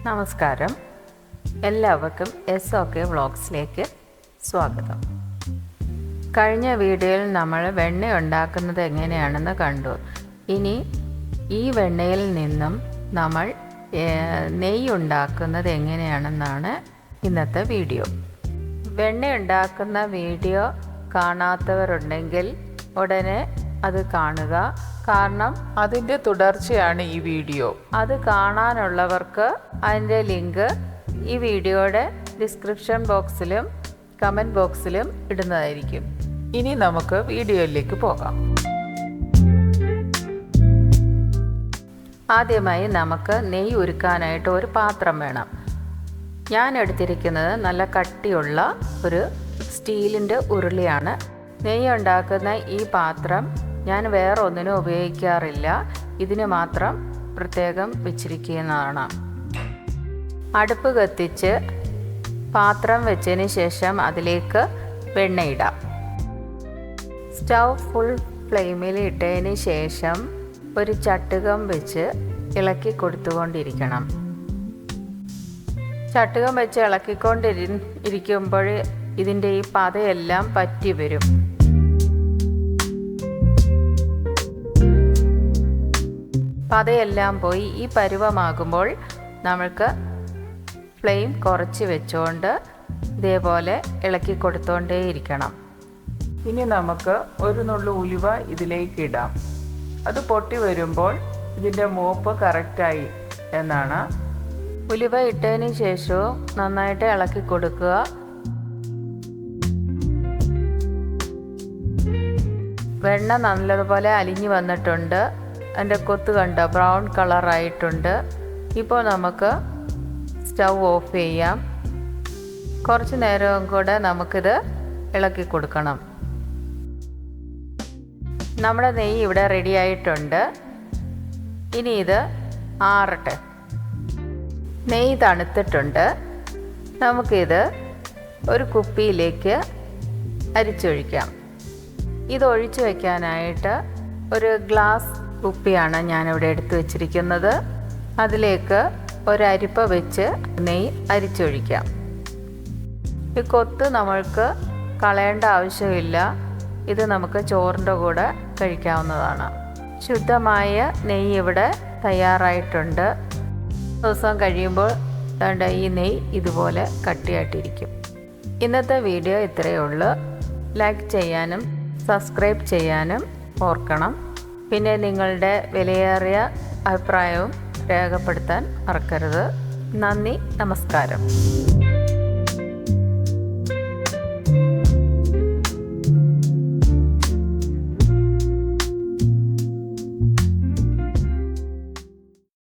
നമസ്കാരം, എല്ലാവർക്കും SOK വ്ളോഗ്സിലേക്ക് സ്വാഗതം. കഴിഞ്ഞ വീഡിയോയിൽ നമ്മൾ വെണ്ണ ഉണ്ടാക്കുന്നത് എങ്ങനെയാണെന്ന് കണ്ടു. ഇനി ഈ വെണ്ണയിൽ നിന്നും നമ്മൾ നെയ്യ് ഉണ്ടാക്കുന്നത് എങ്ങനെയാണെന്നാണ് ഇന്നത്തെ വീഡിയോ. വെണ്ണ ഉണ്ടാക്കുന്ന വീഡിയോ കാണാത്തവരുണ്ടെങ്കിൽ ഉടനെ അത് കാണുക. കാരണം അതിൻ്റെ തുടർച്ചയാണ് ഈ വീഡിയോ. അത് കാണാനുള്ളവർക്ക് അതിൻ്റെ ലിങ്ക് ഈ വീഡിയോയുടെ ഡിസ്ക്രിപ്ഷൻ ബോക്സിലും കമൻറ്റ് ബോക്സിലും ഇടുന്നതായിരിക്കും. ഇനി നമുക്ക് വീഡിയോയിലേക്ക് പോകാം. ആദ്യമായി നമുക്ക് നെയ്യ് ഉരുക്കാനായിട്ട് ഒരു പാത്രം വേണം. ഞാൻ എടുത്തിരിക്കുന്നത് നല്ല കട്ടിയുള്ള ഒരു സ്റ്റീലിൻ്റെ ഉരുളിയാണ്. നെയ്യ് ഉണ്ടാക്കുന്ന ഈ പാത്രം ഞാൻ വേറെ ഒന്നിനും ഉപയോഗിക്കാറില്ല. ഇതിന് മാത്രം പ്രത്യേകം വെച്ചിരിക്കുന്നതാണ്. അടുപ്പ് കത്തിച്ച് പാത്രം വെച്ചതിന് ശേഷം അതിലേക്ക് വെണ്ണയിടാം. സ്റ്റൗ ഫുൾ ഫ്ലെയിമിൽ ഇട്ടതിന് ശേഷം ഒരു ചട്ടുകം വെച്ച് ഇളക്കി കൊടുത്തുകൊണ്ടിരിക്കണം. ചട്ടുകം വെച്ച് ഇളക്കിക്കൊണ്ടിരിക്കുമ്പോൾ ഇതിൻ്റെ ഈ പതയെല്ലാം പറ്റി വരും. പതയെല്ലാം പോയി ഈ പരുവമാകുമ്പോൾ നമ്മൾക്ക് ഫ്ലെയിം കുറച്ച് വെച്ചുകൊണ്ട് ഇതേപോലെ ഇളക്കി കൊടുത്തുകൊണ്ടേയിരിക്കണം. ഇനി നമുക്ക് ഒരു നുള്ളു ഉലുവ ഇതിലേക്ക് ഇടാം. അത് പൊട്ടി വരുമ്പോൾ ഇതിൻ്റെ മൂപ്പ് കറക്റ്റായി എന്നാണ്. ഉലുവ ഇട്ടതിന് ശേഷവും നന്നായിട്ട് ഇളക്കി കൊടുക്കുക. വെണ്ണ നല്ലതുപോലെ അലിഞ്ഞു വന്നിട്ടുണ്ട്. അതിൻ്റെ കൊത്ത് കണ്ടോ, ബ്രൗൺ കളറായിട്ടുണ്ട്. ഇപ്പോൾ നമുക്ക് സ്റ്റൗ ഓഫ് ചെയ്യാം. കുറച്ച് നേരവും കൂടെ നമുക്കിത് ഇളക്കി കൊടുക്കണം. നമ്മുടെ നെയ്യ് ഇവിടെ റെഡി ആയിട്ടുണ്ട്. ഇനി ഇത് ആറട്ടെ. നെയ്യ് തണുത്തിട്ടുണ്ട്. നമുക്കിത് ഒരു കുപ്പിയിലേക്ക് അരിച്ചൊഴിക്കാം. ഇത് ഒഴിച്ചു വയ്ക്കാനായിട്ട് ഒരു ഗ്ലാസ് കുപ്പിയാണ് ഞാനിവിടെ എടുത്തു വച്ചിരിക്കുന്നത്. അതിലേക്ക് ഒരരിപ്പ വെച്ച് നെയ്യ് അരിച്ചൊഴിക്കാം. ഈ കൊത്ത് നമ്മൾക്ക് കളയേണ്ട ആവശ്യമില്ല. ഇത് നമുക്ക് ചോറിൻ്റെ കൂടെ കഴിക്കാവുന്നതാണ്. ശുദ്ധമായ നെയ്യ് ഇവിടെ തയ്യാറായിട്ടുണ്ട്. ദിവസം കഴിയുമ്പോൾ ഈ നെയ്യ് ഇതുപോലെ കട്ടിയായിട്ടിരിക്കും. ഇന്നത്തെ വീഡിയോ ഇത്രയേ ഉള്ളൂ. ലൈക്ക് ചെയ്യാനും സബ്സ്ക്രൈബ് ചെയ്യാനും ഓർക്കണം. പിന്നെ നിങ്ങളുടെ വിലയേറിയ അഭിപ്രായവും രേഖപ്പെടുത്താൻ മറക്കരുത്. നന്ദി, നമസ്കാരം.